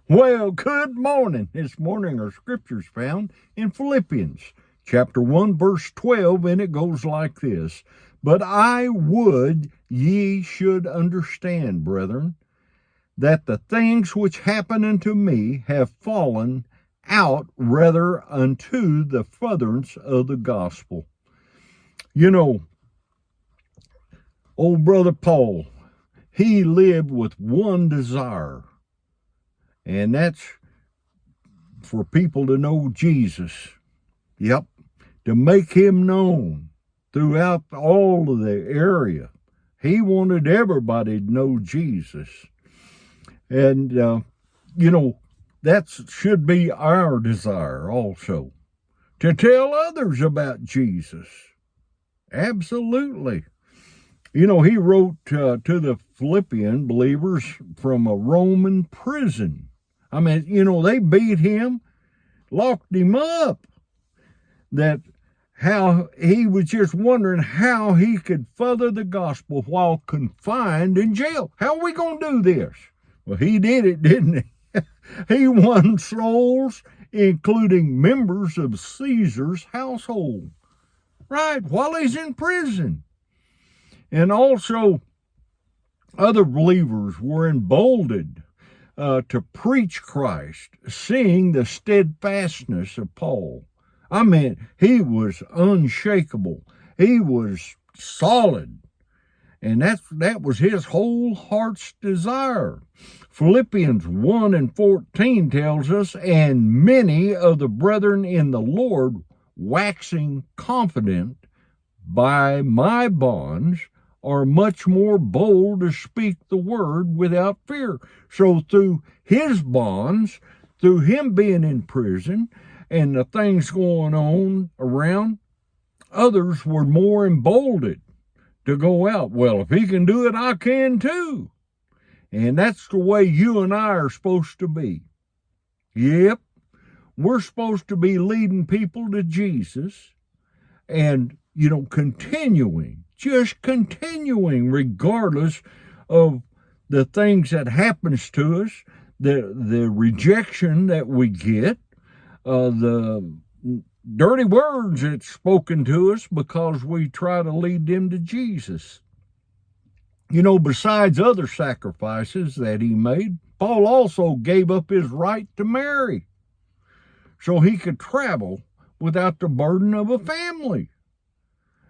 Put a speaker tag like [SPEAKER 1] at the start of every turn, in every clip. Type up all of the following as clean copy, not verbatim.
[SPEAKER 1] Well, good morning. This morning our scripture's found in Philippians chapter 1, verse 12, and it goes like this. But I would ye should understand, brethren, that the things which happen unto me have fallen out rather unto the furtherance of the gospel. You know, old brother Paul, he lived with one desire, and that's for people to know Jesus. Yep, to make him known throughout all of the area. He wanted everybody to know Jesus. And, that should be our desire also, to tell others about Jesus. Absolutely. He wrote to the Philippian believers from a Roman prison. I mean, they beat him, locked him up. How he was just wondering how he could further the gospel while confined in jail. How are we going to do this? Well, he did it, didn't he? He won souls, including members of Caesar's household. Right, while he's in prison. And also, other believers were emboldened to preach Christ, seeing the steadfastness of Paul. I mean, he was unshakable. He was solid. And that was his whole heart's desire. Philippians 1 and 14 tells us, and many of the brethren in the Lord, waxing confident by my bonds, are much more bold to speak the word without fear. So through his bonds, through him being in prison, and the things going on around, others were more emboldened to go out. Well, if he can do it, I can too. And that's the way you and I are supposed to be. Yep, we're supposed to be leading people to Jesus and, continuing regardless of the things that happens to us, the rejection that we get, the dirty words that's spoken to us because we try to lead them to Jesus. Besides other sacrifices that he made, Paul also gave up his right to marry so he could travel without the burden of a family.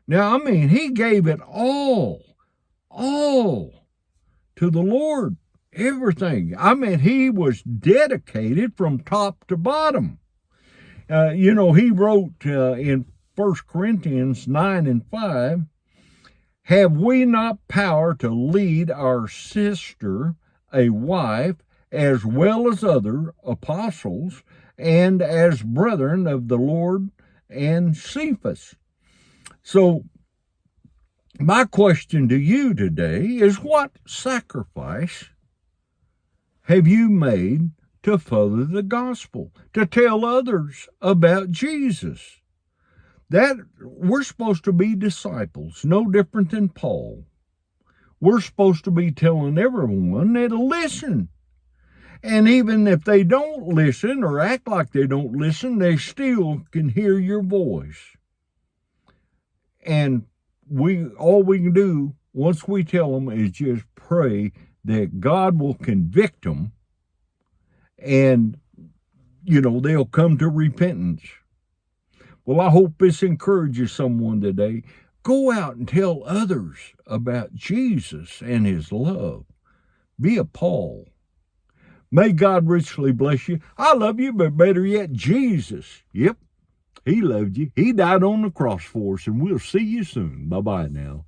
[SPEAKER 1] Now, he gave it all to the Lord, everything. He was dedicated from top to bottom. He wrote in 1 Corinthians 9 and 5, have we not power to lead our sister, a wife, as well as other apostles, and as brethren of the Lord and Cephas? So, my question to you today is, what sacrifice have you made to further the gospel, to tell others about Jesus? That we're supposed to be disciples, no different than Paul. We're supposed to be telling everyone that to listen. And even if they don't listen or act like they don't listen, they still can hear your voice. And all we can do once we tell them is just pray that God will convict them and, they'll come to repentance. Well, I hope this encourages someone today. Go out and tell others about Jesus and his love. Be a Paul. May God richly bless you. I love you, but better yet, Jesus. Yep, he loved you. He died on the cross for us, and we'll see you soon. Bye-bye now.